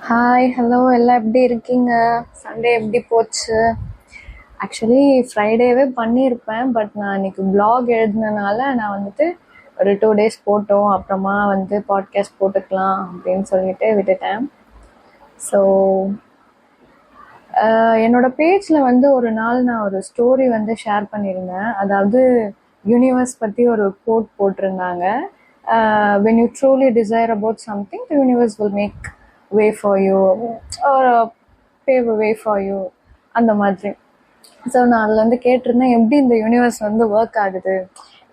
Hi, hello, எல்லாம் எப்படி இருக்கீங்க? சண்டே எப்படி போச்சு? ஆக்சுவலி ஃப்ரைடேவே பண்ணியிருப்பேன், பட் நான் இன்னைக்கு vlog எழுதுனனால நான் வந்துட்டு ஒரு 2 days போட்டோம், அப்புறமா வந்து பாட்காஸ்ட் போட்டுக்கலாம் அப்படின்னு சொல்லிட்டு விட்டுட்டேன். ஸோ என்னோட பேஜில் வந்து ஒரு நாள் நான் ஒரு ஸ்டோரி வந்து ஷேர் பண்ணியிருந்தேன். அதாவது யூனிவர்ஸ் பற்றி ஒரு கோட் போட்டிருந்தாங்க. when you truly desire about something, the universe will make way for you or pave a way for you, அந்த மாதிரி. ஸோ நான் அதில் வந்து கேட்டிருந்தேன், எப்படி இந்த யூனிவர்ஸ் வந்து ஒர்க் ஆகுது.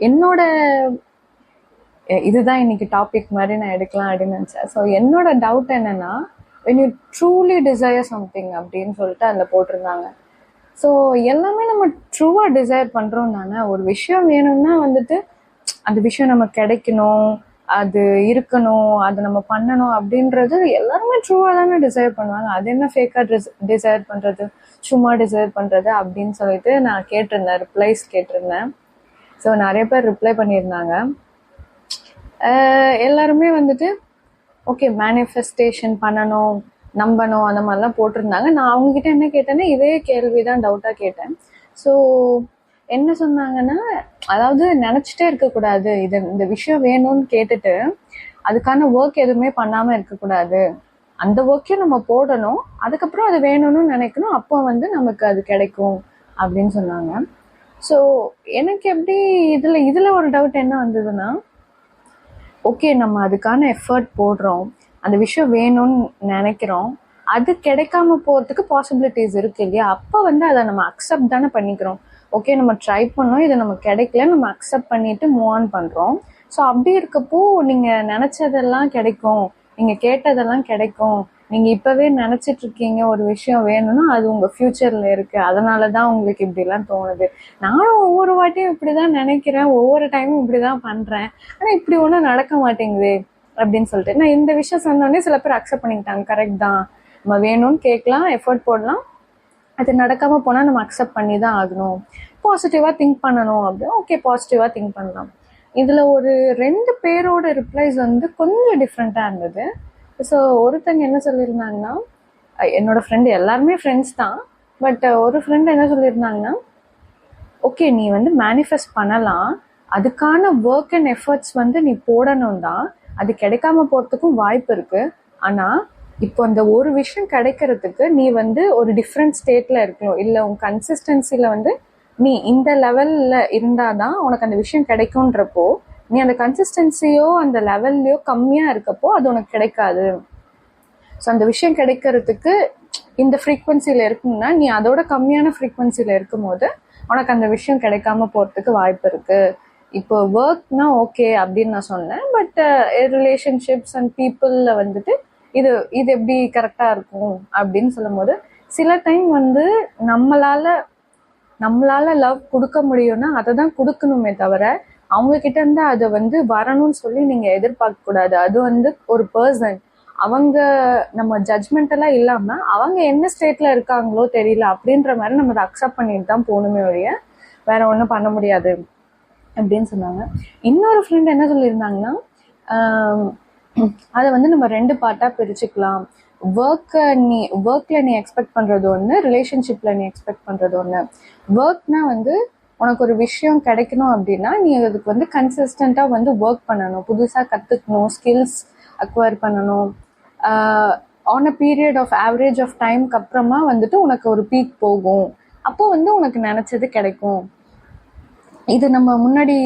என்னோட இதுதான் இன்னைக்கு டாபிக் மாதிரி நான் எடுக்கலாம் அப்படின்னு நினச்சேன். ஸோ என்னோட டவுட் என்னன்னா, when you truly desire something அப்படின்னு சொல்லிட்டு அதில் போட்டிருந்தாங்க. ஸோ எல்லாமே நம்ம ட்ரூவாக டிசைர் பண்ணுறோம் தானே. ஒரு விஷயம் வேணும்னா வந்துட்டு அந்த விஷயம் நமக்கு கிடைக்கணும், அது இருக்கணும், அது நம்ம பண்ணணும் அப்படின்றது எல்லாருமே ட்ரூவாக தானே டிசைர் பண்ணுவாங்க. அது என்ன ஃபேக்காக டிசைர் பண்ணுறது, சும்மா டிசைர் பண்ணுறது அப்படின்னு சொல்லிட்டு நான் கேட்டிருந்தேன், ரிப்ளைஸ் கேட்டிருந்தேன். ஸோ நிறைய பேர் ரிப்ளை பண்ணியிருந்தாங்க. எல்லாருமே வந்துட்டு ஓகே மேனிஃபெஸ்டேஷன் பண்ணணும், நம்பணும், அந்த மாதிரிலாம் போட்டிருந்தாங்க. நான் அவங்ககிட்ட என்ன கேட்டேன்னா, இதே கேள்வி தான் டவுட்டாக கேட்டேன். ஸோ என்ன சொன்னாங்கன்னா, அதாவது நினச்சிட்டே இருக்கக்கூடாது, இந்த விஷயம் வேணும்னு கேட்டுட்டு அதுக்கான ஒர்க் எதுவுமே பண்ணாமல் இருக்கக்கூடாது. அந்த ஒர்க்கையும் நம்ம போடணும், அதுக்கப்புறம் அது வேணும்னு நினைக்கணும், அப்போ வந்து நமக்கு அது கிடைக்கும் அப்படின்னு சொன்னாங்க. ஸோ எனக்கு எப்படி இதில் ஒரு டவுட் என்ன வந்ததுன்னா, ஓகே நம்ம அதுக்கான எஃபர்ட் போடுறோம், அந்த விஷயம் வேணும்னு நினைக்கிறோம், அது கிடைக்காம போகிறதுக்கு பாசிபிலிட்டிஸ் இருக்கு இல்லையா. அப்போ வந்து அதை நம்ம அக்செப்ட் தானே பண்ணிக்கிறோம். ஓகே நம்ம ட்ரை பண்ணோம், இது நமக்கு கிடைக்கல, நம்ம அக்செப்ட் பண்ணிட்டு மூவ் ஆன் பண்ணுறோம். ஸோ அப்படி இருக்கப்போ நீங்கள் நினச்சதெல்லாம் கிடைக்கும், நீங்கள் கேட்டதெல்லாம் கிடைக்கும், நீங்கள் இப்போவே நினச்சிட்டு இருக்கீங்க ஒரு விஷயம் வேணும்னா அது உங்கள் ஃப்யூச்சரில் இருக்குது, அதனால தான் உங்களுக்கு இப்படிலாம் தோணுது. நானும் ஒவ்வொரு வாட்டியும் இப்படி தான் நினைக்கிறேன், ஒவ்வொரு டைமும் இப்படி தான் பண்ணுறேன், ஆனால் இப்படி ஒன்றும் நடக்க மாட்டேங்குது அப்படின்னு சொல்லிட்டு நான் இந்த விஷயம் சொன்னோடனே சில பேர் அக்செப்ட் பண்ணிக்கிட்டாங்க. கரெக்ட் தான், நம்ம வேணும்னு கேட்கலாம், எஃபர்ட் போடலாம், அது நடக்காமல் போனால் நம்ம அக்செப்ட் பண்ணி தான் ஆகணும், பாசிட்டிவாக திங்க் பண்ணணும் அப்படின்னு. ஓகே பாசிட்டிவாக திங்க் பண்ணலாம். இதில் ஒரு 2 பேரோட ரிப்ளைஸ் வந்து கொஞ்சம் டிஃப்ரெண்ட்டாக இருந்தது. ஸோ ஒருத்தங்க என்ன சொல்லியிருந்தாங்கன்னா, என்னோட ஃப்ரெண்டு, எல்லாருமே ஃப்ரெண்ட்ஸ் தான், பட் ஒரு ஃப்ரெண்டு என்ன சொல்லியிருந்தாங்கன்னா, ஓகே நீ வந்து மேனிஃபெஸ்ட் பண்ணலாம், அதுக்கான ஒர்க் அண்ட் எஃபர்ட்ஸ் வந்து நீ போடணும் தான், அது கிடைக்காம போகிறதுக்கும் வாய்ப்பு இருக்குது. ஆனால் இப்போ அந்த ஒரு விஷயம் கிடைக்கிறதுக்கு நீ வந்து ஒரு டிஃப்ரெண்ட் ஸ்டேட்டில் இருக்கணும், இல்லை உன் கன்சிஸ்டன்சியில் வந்து நீ இந்த லெவலில் இருந்தால் தான் உனக்கு அந்த விஷயம் கிடைக்கும்ன்றப்போ, நீ அந்த கன்சிஸ்டன்சியோ அந்த லெவல்லையோ கம்மியாக இருக்கப்போ அது உனக்கு கிடைக்காது. ஸோ அந்த விஷயம் கிடைக்கிறதுக்கு இந்த ஃப்ரீக்வன்சியில் இருக்குன்னா, நீ அதோட கம்மியான ஃப்ரீக்வன்சியில் இருக்கும் போது உனக்கு அந்த விஷயம் கிடைக்காம போகிறதுக்கு வாய்ப்பு இருக்குது. இப்போ ஒர்க்னா ஓகே அப்படின்னு நான் சொன்னேன், பட் ரிலேஷன்ஷிப்ஸ் அண்ட் பீப்புளில் வந்துட்டு இது எப்படி கரெக்டாக இருக்கும் அப்படின்னு சொல்லும் போது, சில டைம் வந்து நம்மளால லவ் கொடுக்க முடியும்னா அதை தான் கொடுக்கணுமே தவிர அவங்கக்கிட்ட இருந்து அதை வந்து வரணும்னு சொல்லி நீங்கள் எதிர்பார்க்கக்கூடாது. அது வந்து ஒரு பர்சன், அவங்க நம்ம ஜட்ஜ்மெண்டெல்லாம் இல்லாமல் அவங்க என்ன ஸ்டேட்டில் இருக்காங்களோ தெரியல அப்படின்ற மாதிரி நம்ம அதை அக்செப்ட் பண்ணிட்டு தான் போகணுமே ஒழிய வேற ஒன்றும் பண்ண முடியாது அப்படின்னு சொன்னாங்க. இன்னொரு ஃப்ரெண்ட் என்ன சொல்லியிருந்தாங்கன்னா, அதை வந்து நம்ம 2 பார்ட்டாக பிரிச்சுக்கலாம். ஒர்க்கில் நீ எக்ஸ்பெக்ட் பண்ணுறது ஒன்று, ரிலேஷன்ஷிப்பில் நீ எக்ஸ்பெக்ட் பண்ணுறது ஒன்று. ஒர்க்னா வந்து உனக்கு ஒரு விஷயம் கிடைக்கணும் அப்படின்னா நீ அதுக்கு வந்து கன்சிஸ்டண்ட்டாக வந்து ஒர்க் பண்ணணும், புதுசாக கற்றுக்கணும், ஸ்கில்ஸ் அக்வயர் பண்ணணும். On a period of average of டைம்க்கு அப்புறமா வந்துட்டு உனக்கு ஒரு பீக் போகும், அப்போ வந்து உனக்கு நினச்சது கிடைக்கும். இது நம்ம முன்னாடி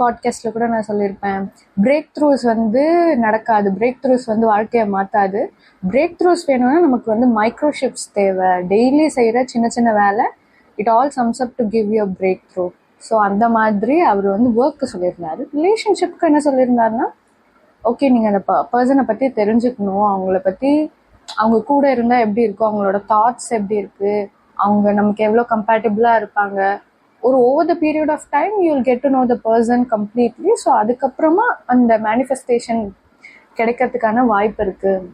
பாட்காஸ்ட்டில் கூட நான் சொல்லியிருப்பேன், பிரேக் த்ரூஸ் வந்து நடக்காது, பிரேக் த்ரூஸ் வந்து வாழ்க்கையை மாற்றாது. பிரேக் த்ரூஸ் வேணும்னா நமக்கு வந்து மைக்ரோஷிப்ஸ் தேவை, டெய்லி செய்கிற சின்ன சின்ன வேலை, it all sums up to give you break through. So அந்த மாதிரி அவர் வந்து ஒர்க்கு சொல்லியிருந்தாரு. ரிலேஷன்ஷிப்க்கு என்ன சொல்லியிருந்தாருன்னா, ஓகே நீங்கள் அந்த பர்சனை பற்றி தெரிஞ்சுக்கணும், அவங்கள பற்றி, அவங்க கூட இருந்தால் எப்படி இருக்கும், அவங்களோட தாட்ஸ் எப்படி இருக்குது, அவங்க நமக்கு எவ்வளோ கம்பேட்டபிளாக இருப்பாங்க, ஒரு over the period of time you will get to know the person completely. So அதுக்கப்புறமா அந்த மேனிஃபெஸ்டேஷன் கிடைக்கிறதுக்கான வாய்ப்பு இருக்குது.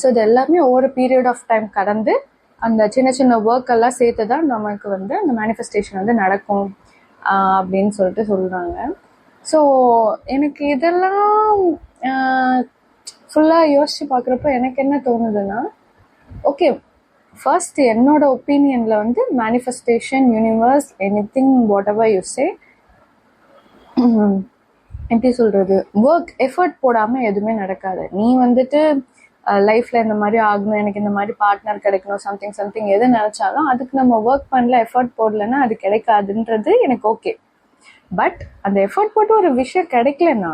ஸோ இது எல்லாமே ஒவ்வொரு பீரியட் ஆஃப் டைம் கடந்து அந்த சின்ன சின்ன ஒர்க் எல்லாம் சேர்த்து தான் நமக்கு வந்து அந்த மேனிஃபெஸ்டேஷன் வந்து நடக்கும் அப்படின்னு சொல்லிட்டு சொல்கிறாங்க. ஸோ எனக்கு இதெல்லாம் ஃபுல்லாக யோசிச்சு பார்க்குறப்ப எனக்கு என்ன தோணுதுன்னா, ஓகே ஃபர்ஸ்ட் என்னோட ஒப்பீனியனில் வந்து manifestation, universe, anything what ever you say, எப்படி சொல்கிறது, ஒர்க் எஃபர்ட் போடாமல் எதுவுமே நடக்காது. நீ வந்துட்டு லைஃப்பில் இந்த மாதிரி ஆகணும், எனக்கு இந்த மாதிரி பார்ட்னர் கிடைக்கணும், சம்திங் எது நினச்சாலும் அதுக்கு நம்ம ஒர்க் பண்ணல, எஃபர்ட் போடலைன்னா அது கிடைக்காதுன்றது எனக்கு ஓகே. பட் அந்த எஃபர்ட் போட்டு ஒரு விஷயம் கிடைக்கலன்னா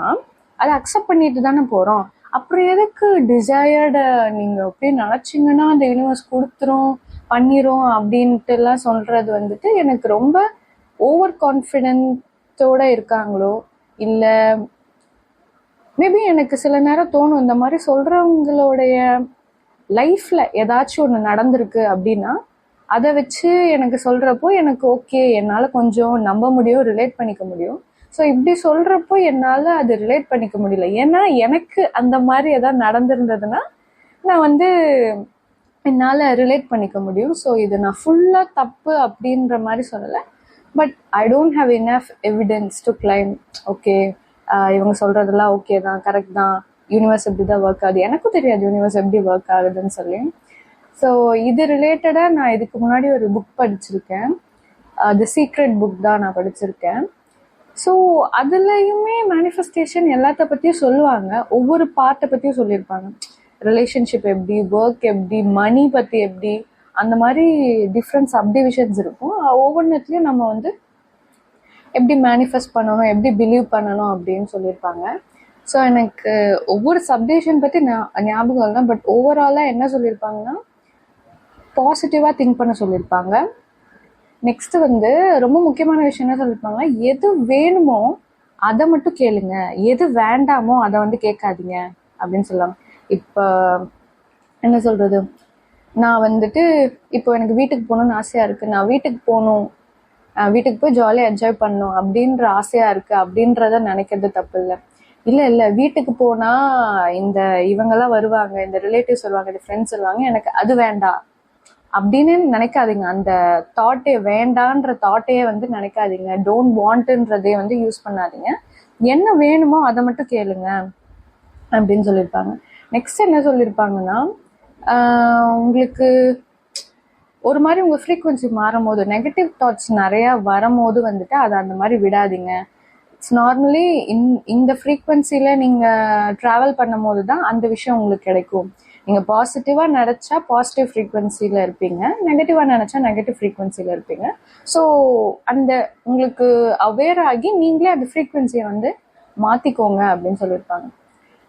அதை அக்செப்ட் பண்ணிட்டு தானே போகிறோம். அப்புறம் எதுக்கு டிசையர்டை நீங்கள் அப்படியே நினச்சிங்கன்னா அந்த யூனிவர்ஸ் கொடுத்துரும், பண்ணிரும் அப்படின்ட்டுலாம் சொல்கிறது வந்துட்டு எனக்கு ரொம்ப ஓவர் கான்ஃபிடென்ட்டோடு இருக்காங்களோ, இல்லை மேபி எனக்கு சில நேரம் தோணும், இந்த மாதிரி சொல்கிறவங்களுடைய லைஃப்பில் ஏதாச்சும் ஒன்று நடந்திருக்கு அப்படின்னா அதை வச்சு எனக்கு சொல்கிறப்போ எனக்கு ஓகே, என்னால் கொஞ்சம் நம்ப முடியும், ரிலேட் பண்ணிக்க முடியும். ஸோ இப்படி சொல்கிறப்போ என்னால் அது ரிலேட் பண்ணிக்க முடியல. ஏன்னா எனக்கு அந்த மாதிரி எதாவது நடந்திருந்ததுன்னா நான் வந்து என்னால் ரிலேட் பண்ணிக்க முடியும். ஸோ இது நான் ஃபுல்லாக தப்பு அப்படின்ற மாதிரி சொல்லலை. But I don't have enough evidence to claim okay இவங்க சொல்கிறதெல்லாம் ஓகே தான், கரெக்ட் தான், யூனிவர்ஸ் எப்படி தான் ஒர்க் ஆகுது, எனக்கும் தெரியாது யூனிவர்ஸ் எப்படி ஒர்க் ஆகுதுன்னு சொல்லி. ஸோ இது ரிலேட்டடாக நான் இதுக்கு முன்னாடி ஒரு புக் படிச்சிருக்கேன், தி சீக்ரெட் புக் தான் நான் படிச்சிருக்கேன். ஸோ அதுலேயுமே மேனிஃபெஸ்டேஷன் எல்லாத்த பற்றியும் சொல்லுவாங்க, ஒவ்வொரு பார்ட்டை பற்றியும் சொல்லியிருப்பாங்க. ரிலேஷன்ஷிப் எப்படி, ஒர்க் எப்படி, மணி பற்றி எப்படி, அந்த மாதிரி டிஃப்ரெண்ட் சப்டிவிஷன்ஸ் இருக்கும். ஒவ்வொன்றுத்துலேயும் நம்ம வந்து எப்படி மேனிஃபெஸ்ட் பண்ணணும், எப்படி பிலீவ் பண்ணணும் அப்படின்னு சொல்லியிருப்பாங்க. ஸோ எனக்கு ஒவ்வொரு சப்டிவிஷன் பற்றி ஞாபகம் இல்லை. பட் ஓவராலாக என்ன சொல்லியிருப்பாங்கன்னா, பாசிட்டிவாக திங்க் பண்ண சொல்லியிருப்பாங்க. நெக்ஸ்ட்டு வந்து ரொம்ப முக்கியமான விஷயம் என்ன சொல்லியிருப்பாங்க, எது வேணுமோ அதை மட்டும் கேளுங்க, எது வேண்டாமோ அதை வந்து கேட்காதீங்க அப்படின்னு சொல்லுவாங்க. இப்போ என்ன சொல்கிறது, நான் வந்துட்டு இப்போ எனக்கு வீட்டுக்கு போகணுன்னு ஆசையாக இருக்குது, நான் வீட்டுக்கு போகணும், வீட்டுக்கு போய் ஜாலியாக என்ஜாய் பண்ணணும் அப்படின்ற ஆசையாக இருக்குது அப்படின்றத நினைக்கிறது தப்பு இல்லை. இல்லை வீட்டுக்கு போனால் இந்த இவங்கெல்லாம் வருவாங்க, இந்த ரிலேட்டிவ்ஸ் வருவாங்க, இந்த ஃப்ரெண்ட்ஸ் வருவாங்க, எனக்கு அது வேண்டாம் அப்படின்னு நினைக்காதீங்க. அந்த தாட்டே, வேண்டான்ற தாட்டையே வந்து நினைக்காதீங்க. டோன்ட் வாண்ட்ன்றதே வந்து யூஸ் பண்ணாதீங்க. என்ன வேணுமோ அதை மட்டும் கேளுங்க அப்படின்னு சொல்லியிருப்பாங்க. நெக்ஸ்ட் என்ன சொல்லியிருப்பாங்கன்னா, உங்களுக்கு ஒரு மாதிரி உங்கள் ஃப்ரீக்வன்சி மாறும் போது, நெகட்டிவ் தாட்ஸ் நிறையா வரும்போது வந்துட்டு அதை அந்த மாதிரி விடாதீங்க. இட்ஸ் நார்மலி இந்த ஃப்ரீக்வன்சியில் நீங்கள் ட்ராவல் பண்ணும் போது தான் அந்த விஷயம் உங்களுக்கு கிடைக்கும். நீங்கள் பாசிட்டிவாக நினச்சா பாசிட்டிவ் ஃப்ரீக்வன்சியில் இருப்பீங்க, நெகட்டிவாக நினச்சா நெகட்டிவ் ஃப்ரீக்வன்சியில் இருப்பீங்க. ஸோ அந்த உங்களுக்கு அவேர் ஆகி நீங்களே அந்த ஃப்ரீக்வன்சியை வந்து மாற்றிக்கோங்க அப்படின்னு சொல்லியிருப்பாங்க.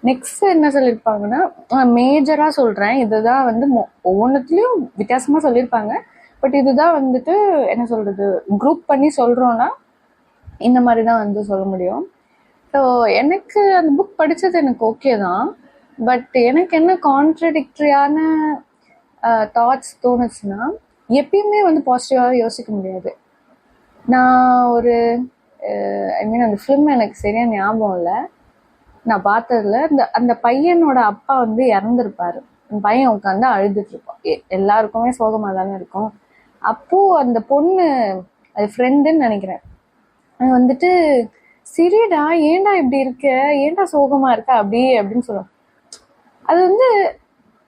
நெக்ஸ்ட் என்ன சொல்லியிருப்பாங்கன்னா, மேஜராக சொல்கிறேன், இதுதான் வந்து ஒவ்வொன்றுத்துலேயும் வித்தியாசமாக சொல்லியிருப்பாங்க. பட் இதுதான் வந்துட்டு என்ன சொல்கிறது, குரூப் பண்ணி சொல்கிறோன்னா இந்த மாதிரி தான் வந்து சொல்ல முடியும். ஸோ எனக்கு அந்த புக் படித்தது எனக்கு ஓகே தான். பட் எனக்கு என்ன கான்ட்ரடிக்டரியான தாட்ஸ் தோணுச்சுன்னா, எப்பயுமே வந்து பாசிட்டிவாக யோசிக்க முடியாது. நான் ஒரு அந்த ஃபிலிம் எனக்கு சரியாக ஞாபகம் இல்லை, நான் பார்த்ததில்ல. அந்த பையனோட அப்பா வந்து இறந்துருப்பாரு, அந்த பையன் உட்காந்து அழுதுட்ருப்பான். எல்லாருக்குமே சோகமாக தானே இருக்கும். அப்போது அந்த பொண்ணு, அது ஃப்ரெண்டுன்னு நினைக்கிறேன், வந்துட்டு சரிடா ஏண்டா இப்படி இருக்க, ஏண்டா சோகமாக இருக்க அப்படி அப்படின்னு சொல்லுவான். அது வந்து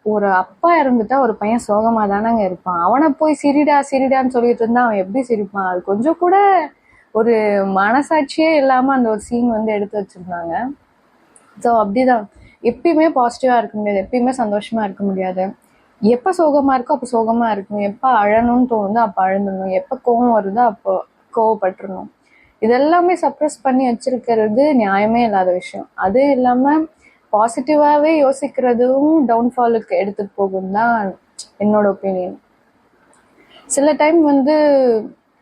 ஒரு அப்பா இறந்துட்டா ஒரு பையன் சோகமாக தானங்க இருப்பான், அவனை போய் சிரிடான்னு சொல்லிட்டு இருந்தா அவன் எப்படி சிரிப்பான்? அது கொஞ்சம் கூட ஒரு மனசாட்சியே இல்லாமல் அந்த ஒரு சீன் வந்து எடுத்து வச்சுருந்தாங்க. ஸோ அப்படிதான், எப்பயுமே பாசிட்டிவாக இருக்க முடியாது, எப்பயுமே சந்தோஷமாக இருக்க முடியாது. எப்போ சோகமாக இருக்கோ அப்போ சோகமாக இருக்கணும், எப்போ அழணும்னு தோணுதோ அப்போ அழுந்துடணும், எப்போ கோவம் வருதோ அப்போ கோவப்பட்டுருணும். இதெல்லாமே சப்ரெஸ் பண்ணி வச்சிருக்கிறது நியாயமே இல்லாத விஷயம். அது இல்லாமல் பாசிட்டிவாகவே யோசிக்கிறதும் டவுன்ஃபாலுக்கு எடுத்துகிட்டு போகும் தான் என்னோட ஒப்பீனியன். சில டைம் வந்து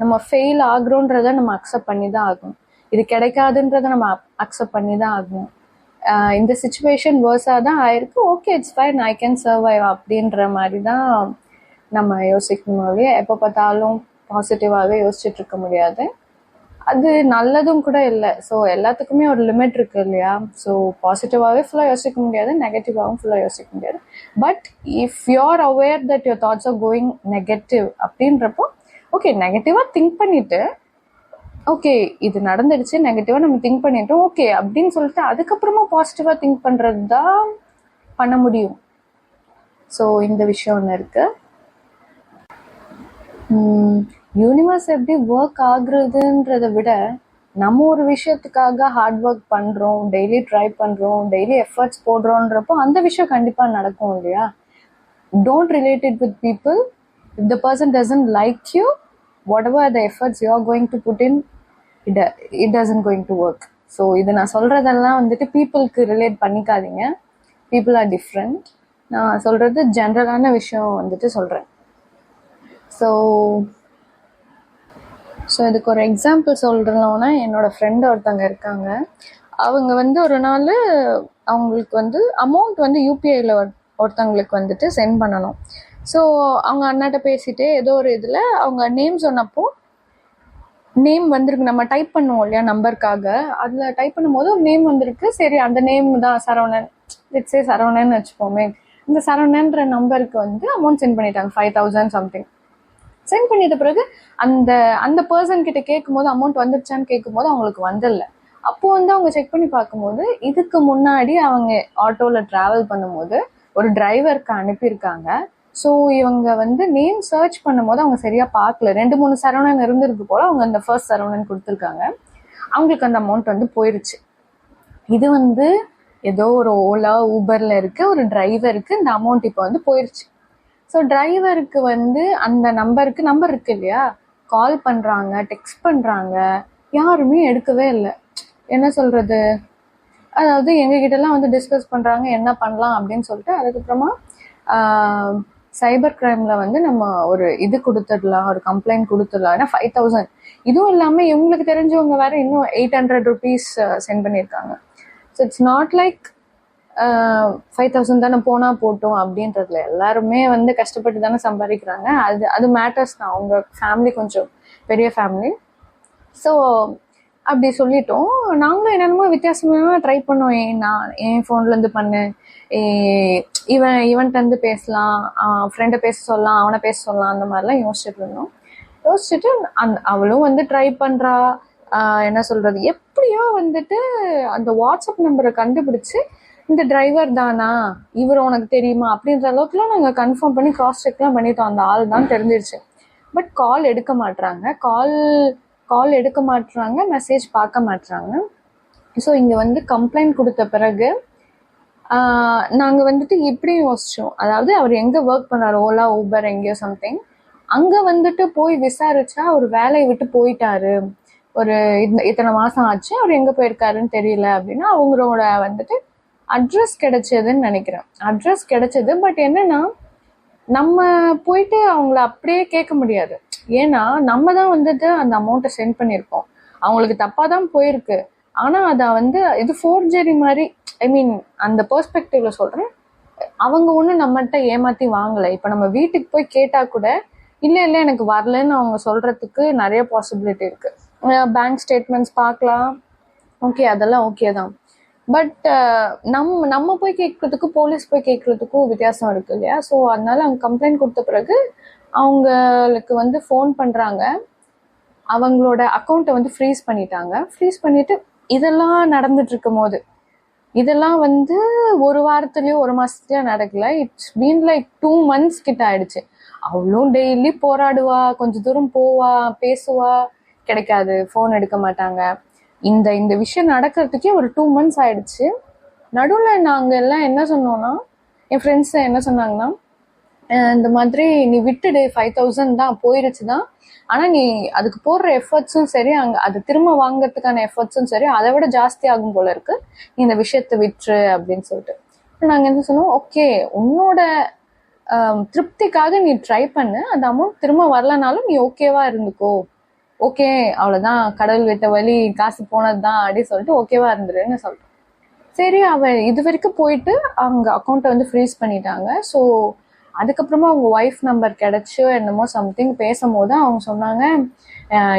நம்ம ஃபெயில் ஆகுறோன்றதை நம்ம அக்செப்ட் பண்ணி தான் ஆகணும், இது கிடைக்காதுன்றதை நம்ம அக்செப்ட் பண்ணி தான் ஆகணும். இந்த சிச்சுவேஷன் வேர்ஸாக தான் ஆயிருக்கு, okay it's fine, I can survive அப்படின்ற மாதிரி தான் நம்ம யோசிக்கணுமே. எப்போ பார்த்தாலும் பாசிட்டிவாகவே யோசிச்சுட்டு இருக்க முடியாது, அது நல்லதும் கூட இல்லை. ஸோ எல்லாத்துக்குமே ஒரு லிமிட் இருக்குது இல்லையா? ஸோ பாசிட்டிவாகவே ஃபுல்லாக யோசிக்க முடியாது, நெகட்டிவாகவும் ஃபுல்லாக யோசிக்க முடியாது. But if you are aware that your thoughts are going negative அப்படின்றப்போ ஓகே, நெகட்டிவாக திங்க் பண்ணிவிட்டு ஓகே இது நடந்துடுச்சு, நெகட்டிவாக நம்ம திங்க் பண்ணிட்டோம் ஓகே அப்படின்னு சொல்லிட்டு அதுக்கப்புறமா பாசிட்டிவாக திங்க் பண்ணுறது தான் பண்ண முடியும். ஸோ இந்த விஷயம் ஒன்று இருக்குது. யூனிவர்ஸ் எப்படி ஒர்க் ஆகுறதுன்றதை விட நம்ம ஒரு விஷயத்துக்காக ஹார்ட் ஒர்க் பண்ணுறோம், டெய்லி ட்ரை பண்ணுறோம், டெய்லி எஃபர்ட்ஸ் போடுறோன்றப்போ அந்த விஷயம் கண்டிப்பாக நடக்கும் இல்லையா? Don't relate it with people. If the person doesn't like you, whatever the efforts you are going to put in, it doesn't going to work. So இது நான் சொல்கிறதெல்லாம் வந்துட்டு பீப்புளுக்கு ரிலேட் பண்ணிக்காதீங்க. People are different. நான் சொல்கிறது ஜென்ரலான விஷயம் வந்துட்டு சொல்கிறேன். ஸோ இதுக்கு ஒரு எக்ஸாம்பிள் சொல்கிறோன்னா, என்னோடய ஃப்ரெண்டு ஒருத்தவங்க இருக்காங்க. அவங்க வந்து ஒரு நாள் அவங்களுக்கு வந்து அமௌண்ட் வந்து யூபிஐயில் ஒருத்தவங்களுக்கு வந்துட்டு சென்ட் பண்ணணும். ஸோ அவங்க அண்ணாட்ட பேசிட்டு ஏதோ ஒரு இதில் அவங்க நேம் சொன்னப்போ நேம் வந்திருக்கு. நம்ம டைப் பண்ணுவோம் இல்லையா நம்பருக்காக, அதில் டைப் பண்ணும்போது ஒரு நேம் வந்திருக்கு. சரி, அந்த நேம் தான் சரவணன், இட்ஸே சரவணன் வச்சுப்போமே. இந்த சரவணன்ற நம்பருக்கு வந்து அமௌண்ட் சென்ட் பண்ணிட்டாங்க, 5,000 சம்திங். சென்ட் பண்ணிட்ட பிறகு அந்த பர்சன் கிட்ட கேட்கும்போது அமௌண்ட் வந்துருச்சான்னு கேட்கும்போது அவங்களுக்கு வந்துடல. அப்போ வந்து அவங்க செக் பண்ணி பார்க்கும்போது இதுக்கு முன்னாடி அவங்க ஆட்டோவில் ட்ராவல் பண்ணும்போது ஒரு டிரைவருக்கு அனுப்பியிருக்காங்க. ஸோ இவங்க வந்து நேம் சர்ச் பண்ணும்போது அவங்க சரியாக பார்க்கல. 2-3 சரவணன் இருந்திருக்கு போல். அவங்க அந்த ஃபர்ஸ்ட் சரவணன் கொடுத்துருக்காங்க. அவங்களுக்கு அந்த அமௌண்ட் வந்து போயிடுச்சு. இது வந்து ஏதோ ஒரு ஓலா ஊபரில் இருக்க ஒரு டிரைவருக்கு இந்த அமௌண்ட் இப்போ வந்து போயிடுச்சு. ஸோ டிரைவருக்கு வந்து அந்த நம்பர் இருக்கு இல்லையா, கால் பண்ணுறாங்க, டெக்ஸ்ட் பண்ணுறாங்க, யாருமே எடுக்கவே இல்லை. என்ன சொல்கிறது, அதாவது எங்ககிட்டலாம் வந்து டிஸ்கஸ் பண்ணுறாங்க என்ன பண்ணலாம் அப்படின்னு சொல்லிட்டு. அதுக்கப்புறமா சைபர் கிரைமில் வந்து நம்ம ஒரு இது கொடுத்துடலாம், ஒரு கம்ப்ளைண்ட் கொடுத்துடலாம். ஏன்னா 5,000, இதுவும் இல்லாமல் இவங்களுக்கு தெரிஞ்சவங்க வேறு இன்னும் 800 rupees சென்ட் பண்ணியிருக்காங்க. ஸோ இட்ஸ் நாட் லைக் 5,000 தானே போனால் போட்டோம் அப்படின்றதுல. எல்லாருமே வந்து கஷ்டப்பட்டு தானே சம்பாதிக்கிறாங்க. அது மேட்டர்ஸ் தான். அவங்க ஃபேமிலி கொஞ்சம் பெரிய ஃபேமிலி. ஸோ அப்படி சொல்லிட்டோம். நாங்களும் என்னென்னமோ வித்தியாசமாக ட்ரை பண்ணோம். நான் என் ஃபோன்லேருந்து பண்ணேன், இவன்ட்டு பேசலாம், ஃப்ரெண்டை பேச சொல்லலாம், அவனை பேச சொல்லலாம், அந்த மாதிரிலாம் யோசிச்சுட்டு இருந்தோம். யோசிச்சுட்டு அவளும் வந்து ட்ரை பண்ணுறா. என்ன சொல்கிறது, எப்படியோ வந்துட்டு அந்த வாட்ஸ்அப் நம்பரை கண்டுபிடிச்சி இந்த டிரைவர் தானா, இவர் உனக்கு தெரியுமா அப்படின்ற அளவுக்குலாம் நாங்கள் கன்ஃபார்ம் பண்ணி கிராஸ் செக்லாம் பண்ணிட்டோம். அந்த ஆள் தான் தெரிஞ்சிருச்சு. பட் கால் எடுக்க மாட்டுறாங்க, கால் எடுக்க மாட்டுறாங்க, மெசேஜ் பார்க்க மாட்டுறாங்க. ஸோ இங்கே வந்து கம்ப்ளைண்ட் கொடுத்த பிறகு நாங்கள் வந்துட்டு இப்படி யோசித்தோம். அதாவது அவர் எங்கே ஒர்க் பண்ணார், ஓலா ஊபர் எங்கேயோ சம்திங், அங்கே வந்துட்டு போய் விசாரிச்சா அவர் வேலையை விட்டு போயிட்டாரு, ஒரு இத்தனை மாதம் ஆச்சு, அவர் எங்கே போயிருக்காருன்னு தெரியல அப்படின்னா அவங்களோட வந்துட்டு அட்ரஸ் கிடைச்சதுன்னு நினைக்கிறேன். அட்ரஸ் கிடைச்சது. பட் என்னன்னா நம்ம போயிட்டு அவங்கள அப்படியே கேட்க முடியாது. ஏன்னா நம்ம தான் வந்துட்டு அந்த அமௌண்ட்டை சென்ட் பண்ணியிருக்கோம். அவங்களுக்கு தப்பாக தான் போயிருக்கு. ஆனால் அதை வந்து இது ஃபோர்ஜரி மாதிரி, ஐ மீன் அந்த பெர்ஸ்பெக்டிவ்ல சொல்கிறேன். அவங்க ஒன்றும் நம்மகிட்ட ஏமாற்றி வாங்கலை. இப்போ நம்ம வீட்டுக்கு போய் கேட்டால் கூட இல்லை எனக்கு வரலன்னு அவங்க சொல்கிறதுக்கு நிறைய பாசிபிலிட்டி இருக்குது. பேங்க் ஸ்டேட்மெண்ட்ஸ் பார்க்கலாம், ஓகே, அதெல்லாம் ஓகே தான். பட் நம்ம போய் கேட்குறதுக்கும் போலீஸ் போய் கேட்குறதுக்கும் வித்தியாசம் இருக்குது இல்லையா? ஸோ அதனால அவங்க கம்ப்ளைண்ட் கொடுத்த பிறகு அவங்களுக்கு வந்து ஃபோன் பண்ணுறாங்க. அவங்களோட அக்கௌண்ட்டை வந்து ஃப்ரீஸ் பண்ணிட்டாங்க. ஃப்ரீஸ் பண்ணிவிட்டு இதெல்லாம் நடந்துட்டு இருக்கும் போது, இதெல்லாம் வந்து ஒரு வாரத்துலேயோ ஒரு மாதத்துலையோ நடக்கல. இட்ஸ் பீன் லைக் 2 months கிட்ட ஆயிடுச்சு. அவளும் டெய்லி போராடுவா, கொஞ்சம் தூரம் போவா, பேசுவா, கிடைக்காது, ஃபோன் எடுக்க மாட்டாங்க. இந்த விஷயம் நடக்கிறதுக்கே ஒரு 2 months ஆயிடுச்சு. நடுவில் நாங்கள் எல்லாம் என்ன சொன்னோன்னா, என் ஃப்ரெண்ட்ஸ் என்ன சொன்னாங்கன்னா, இந்த மாதிரி நீ விட்டுடு, 5,000 தான் போயிடுச்சு தான், ஆனால் நீ அதுக்கு போடுற எஃபர்ட்ஸும் சரி, அங்கே அது திரும்ப வாங்கிறதுக்கான எஃபர்ட்ஸும் சரி, அதை விட ஜாஸ்தி ஆகும் போல இருக்கு, நீ இந்த விஷயத்தை விட்டுரு அப்படின்னு சொல்லிட்டு. நாங்கள் என்ன சொன்னோம், ஓகே உன்னோட திருப்திக்காக நீ ட்ரை பண்ணு, அந்த அமௌண்ட் திரும்ப வரலனாலும் நீ ஓகேவா இருந்துக்கோ, ஓகே அவ்வளோதான், கடவுள் விட்ட வழி, காசு போனது தான் அப்படின்னு சொல்லிட்டு ஓகேவா இருந்துருன்னு சொல்லிட்டோம். சரி, அவள் இது வரைக்கும் போயிட்டு அவங்க அக்கௌண்ட்டை வந்து ஃப்ரீஸ் பண்ணிட்டாங்க. ஸோ அதுக்கப்புறமா அவங்க ஒய்ஃப் நம்பர் கிடச்சோ என்னமோ சம்திங் பேசும்போது அவங்க சொன்னாங்க,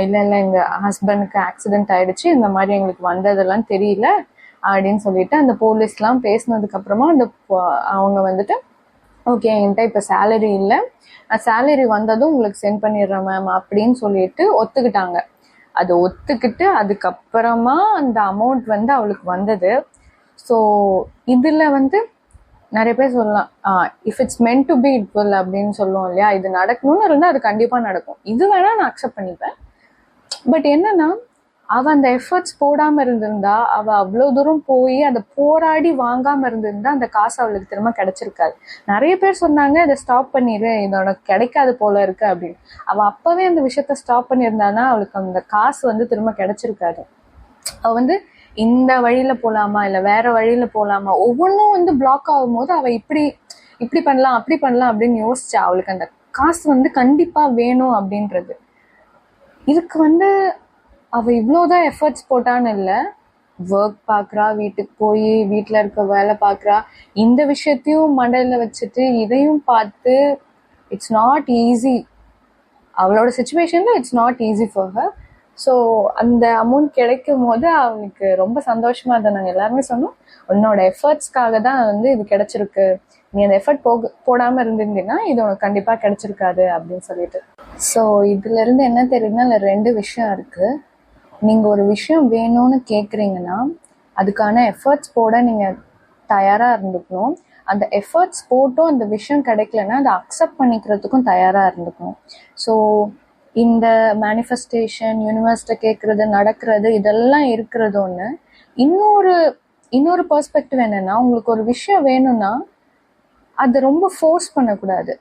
இல்லை எங்கள் ஹஸ்பண்டுக்கு ஆக்சிடென்ட் ஆகிடுச்சு, இந்த மாதிரி எங்களுக்கு வந்ததெல்லாம் தெரியல அப்படின்னு சொல்லிட்டு அந்த போலீஸ்லாம் பேசினதுக்கப்புறமா அவங்க வந்துட்டு, ஓகே என்கிட்ட இப்போ சேலரி இல்லை, சேலரி வந்ததும் உங்களுக்கு சென்ட் பண்ணிடுறேன் மேம் அப்படின்னு சொல்லிட்டு ஒத்துக்கிட்டாங்க. அது ஒத்துக்கிட்டு அதுக்கப்புறமா அந்த அமௌண்ட் வந்து அவளுக்கு வந்தது. ஸோ இதில் வந்து நிறைய பேர் சொல்லலாம் if it's meant to be it will அப்படின்னு சொல்லுவோம் இல்லையா, இது நடக்கணும்னு இருந்தால் அது கண்டிப்பாக நடக்கும், இது வேணா நான் அக்செப்ட் பண்ணிப்பேன். பட் என்னன்னா அவள் அந்த எஃபர்ட்ஸ் போடாமல் இருந்திருந்தா, அவள் அவ்வளோ தூரம் போய் அதை போராடி வாங்காமல் இருந்திருந்தா அந்த காசு அவளுக்கு திரும்ப கிடைச்சிருக்காது. நிறைய பேர் சொன்னாங்க இதை ஸ்டாப் பண்ணிடு, இது உனக்கு கிடைக்காது போல இருக்கு அப்படின்னு. அவள் அப்போவே அந்த விஷயத்த ஸ்டாப் பண்ணியிருந்தானா அவளுக்கு அந்த காசு வந்து திரும்ப கிடைச்சிருக்காது. அவள் வந்து இந்த வழியில போகலாமா இல்லை வேற வழியில போகலாமா, ஒவ்வொன்றும் வந்து பிளாக் ஆகும்போது அவள் இப்படி பண்ணலாம் அப்படி பண்ணலாம் அப்படின்னு யோசிச்சா. அவளுக்கு அந்த காசு வந்து கண்டிப்பாக வேணும் அப்படின்றது. இதுக்கு வந்து அவள் இவ்வளோதான் எஃபர்ட்ஸ் போட்டான்னு இல்லை, ஒர்க் பார்க்குறா, வீட்டுக்கு போய் வீட்டில் இருக்க வேலை பார்க்குறா, இந்த விஷயத்தையும் மண்டையில் வச்சுட்டு இதையும் பார்த்து இட்ஸ் நாட் ஈஸி. அவளோட சுச்சுவேஷனில் it's not easy for her. So அந்த அமௌண்ட் கிடைக்கும் போது அவனுக்கு ரொம்ப சந்தோஷமாக இருந்தது. நாங்கள் எல்லாருமே சொன்னோம், உன்னோட எஃபர்ட்ஸ்க்காக தான் வந்து இது கிடைச்சிருக்கு, நீ அந்த எஃபர்ட் போடாமல் இருந்திருந்தீங்கன்னா இது உனக்கு கண்டிப்பாக கிடைச்சிருக்காது அப்படின்னு சொல்லிட்டு. ஸோ இதுலேருந்து என்ன தெரியுதுன்னா, இல்லை 2 விஷயம் இருக்குது. நீங்கள் ஒரு விஷயம் வேணும்னு கேட்குறீங்கன்னா அதுக்கான எஃபர்ட்ஸ் போட நீங்கள் தயாராக இருந்துக்கணும். அந்த எஃபர்ட்ஸ் போட்டும் அந்த விஷயம் கிடைக்கலன்னா அதை அக்செப்ட் பண்ணிக்கிறதுக்கும் தயாராக இருந்துக்கணும். ஸோ இந்த மேனிஃபெஸ்டேஷன், யூனிவர்ஸ்ட்டை கேட்குறது, நடக்கிறது, இதெல்லாம் இருக்கிறது ஒன்று. இன்னொரு பெர்ஸ்பெக்டிவ் என்னென்னா, உங்களுக்கு ஒரு விஷயம் வேணும்னா அதை ரொம்ப ஃபோர்ஸ் பண்ணக்கூடாது.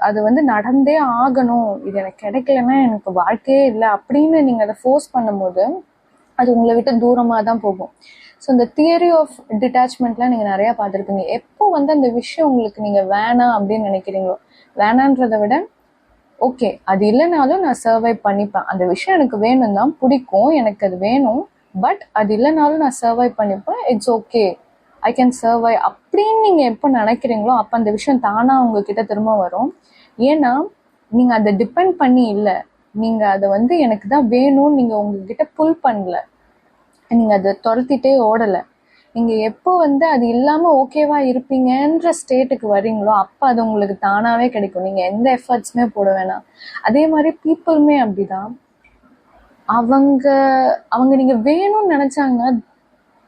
அது வந்து நடந்தே ஆகணும், இது எனக்கு கிடைக்கலன்னா எனக்கு வாழ்க்கையே இல்லை அப்படின்னு நீங்கள் அதை ஃபோர்ஸ் பண்ணும்போது அது உங்களை விட்டு தூரமாக தான் போகும். ஸோ இந்த தியரி ஆஃப் டிட்டாச்மெண்ட்லாம் நீங்கள் நிறையா பார்த்துருப்பீங்க. எப்போ வந்து அந்த விஷயம் உங்களுக்கு நீங்கள் வேணாம் அப்படின்னு நினைக்கிறீங்களோ, வேணான்றதை விட ஓகே அது இல்லைனாலும் நான் சர்வை பண்ணிப்பேன், அந்த விஷயம் எனக்கு வேணும் தான், பிடிக்கும், எனக்கு அது வேணும், பட் அது இல்லைனாலும் நான் சர்வை பண்ணிப்பேன், இட்ஸ் ஓகே, ஐ கேன் சர்வை அப்படின்னு நீங்கள் எப்போ நினைக்கிறீங்களோ அப்போ அந்த விஷயம் தானாக உங்ககிட்ட திரும்ப வரும். ஏன்னா நீங்கள் அதை டிபெண்ட் பண்ணி இல்லை, நீங்கள் அதை வந்து எனக்கு தான் வேணும்னு நீங்கள் உங்ககிட்ட புல் பண்ணல, நீங்கள் அதை துரத்திட்டே ஓடலை. நீங்கள் எப்போ வந்து அது இல்லாமல் ஓகேவா இருப்பீங்கன்ற ஸ்டேட்டுக்கு வரீங்களோ அப்போ அது உங்களுக்கு தானாகவே கிடைக்கும், நீங்கள் எந்த எஃபர்ட்ஸுமே போட வேணாம். அதே மாதிரி பீப்புளுமே அப்படிதான், அவங்க நீங்கள் வேணும்னு நினச்சாங்கன்னா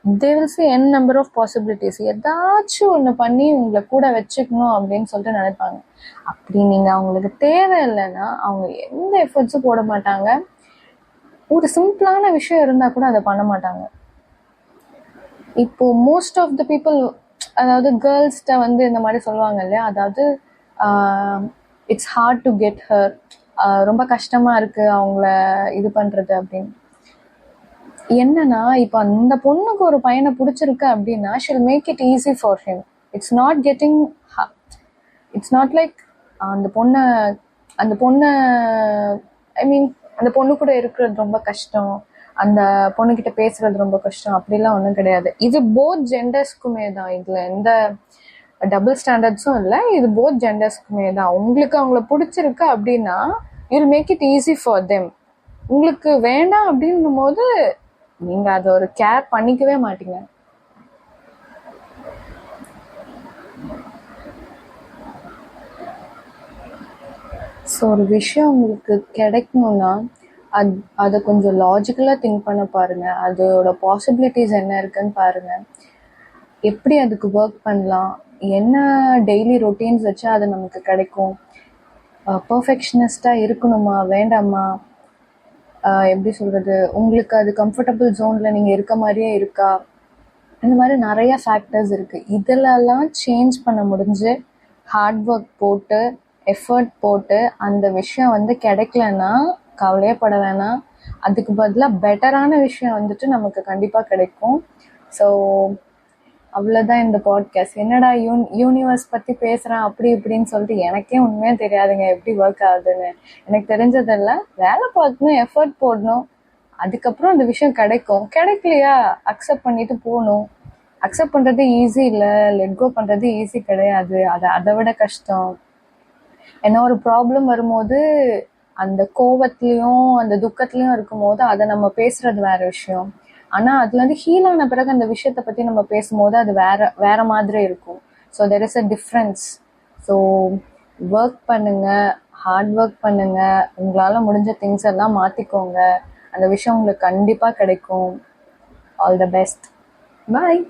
they will see n number of possibilities. ஏதாச்சும் ஒன்று பண்ணி உங்களை கூட வச்சுக்கணும் அப்படின்னு சொல்லிட்டு நினைப்பாங்க. அப்படி நீங்கள் அவங்களுக்கு தேவையில்லைன்னா அவங்க எந்த எஃபர்ட்ஸும் போட மாட்டாங்க. ஒரு சிம்பிளான விஷயம் இருந்தால் கூட அதை பண்ண மாட்டாங்க. இப்போ மோஸ்ட் ஆஃப் த பீப்புள், அதாவது கேர்ள்ஸ்கிட்ட வந்து இந்த மாதிரி சொல்லுவாங்க இல்லையா, அதாவது it's hard to get her, ரொம்ப கஷ்டமாக இருக்குது அவங்கள இது பண்ணுறது அப்படின்னு. என்னன்னா இப்போ அந்த பொண்ணுக்கு ஒரு பையனை பிடிச்சிருக்கு அப்படின்னா she'll make it easy for him. It's not like அந்த பொண்ணை ஐ மீன் அந்த பொண்ணு கூட இருக்கிறது ரொம்ப கஷ்டம், அந்த பொண்ணுக்கிட்ட பேசுறது ரொம்ப கஷ்டம், அப்படிலாம் ஒன்றும் கிடையாது. இது போத் ஜெண்டர்ஸ்க்குமே தான், இதில் எந்த டபுள் ஸ்டாண்டர்ட்ஸும் இல்லை, இது போத் ஜெண்டர்ஸ்க்குமே தான். உங்களுக்கு அவங்கள பிடிச்சிருக்கு அப்படின்னா you'll make it easy for them. உங்களுக்கு வேண்டாம் அப்படின்னும் போது நீங்கள் அதை ஒரு கேர் பண்ணிக்கவே மாட்டீங்க. ஸோ ஒரு விஷயம் உங்களுக்கு கிடைக்கணும்னா அதை கொஞ்சம் லாஜிக்கலாக திங்க் பண்ண பாருங்கள், அதோட பாசிபிலிட்டிஸ் என்ன இருக்குன்னு பாருங்கள், எப்படி அதுக்கு ஒர்க் பண்ணலாம், என்ன டெய்லி ரொட்டீன்ஸ் வச்சா அது நமக்கு கிடைக்கும், பர்ஃபெக்ஷனிஸ்டாக இருக்கணுமா வேண்டாமா, எப்படி சொல்கிறது, உங்களுக்கு அது கம்ஃபர்டபுள் ஜோனில் நீங்கள் இருக்க மாதிரியே இருக்கா, இந்த மாதிரி நிறையா ஃபேக்டர்ஸ் இருக்குது. இதிலெல்லாம் சேஞ்ச் பண்ண முடிஞ்சு ஹார்ட் ஒர்க் போட்டு எஃபர்ட் போட்டு அந்த விஷயம் வந்து கிடைக்கலன்னா கவலையே பட வேணாம், அதுக்கு பதிலாக பெட்டரான விஷயம் வந்துட்டு நமக்கு கண்டிப்பாக கிடைக்கும். ஸோ அவ்வளோதான் இந்த பாட்காஸ்ட். என்னடா யூனிவர்ஸ் பற்றி பேசுகிறேன் அப்படி இப்படின்னு சொல்லிட்டு எனக்கே உண்மையாக தெரியாதுங்க எப்படி ஒர்க் ஆகுதுன்னு. எனக்கு தெரிஞ்சதெல்லாம் வேலை பார்க்கணும், எஃபர்ட் போடணும், அதுக்கப்புறம் அந்த விஷயம் கிடைக்கும். கிடைக்கலையா அக்செப்ட் பண்ணிட்டு போகணும். அக்செப்ட் பண்ணுறது ஈஸி இல்லை, லெட் கோ பண்ணுறது ஈஸி கிடையாது, அதை விட கஷ்டம். ஏன்னா ஒரு ப்ராப்ளம் வரும்போது அந்த கோவத்துலேயும் அந்த துக்கத்துலேயும் இருக்கும் போது அதை நம்ம பேசுறது வேற விஷயம். ஆனால் அதுலேருந்து ஹீல் ஆன பிறகு அந்த விஷயத்தை பற்றி நம்ம பேசும்போது அது வேற மாதிரி இருக்கும். So there is a difference. So work பண்ணுங்கள், ஹார்ட் ஒர்க் பண்ணுங்கள், உங்களால் முடிஞ்ச திங்ஸ் எல்லாம் மாற்றிக்கோங்க, அந்த விஷயம் உங்களுக்கு கண்டிப்பாக கிடைக்கும். All the best. பாய்.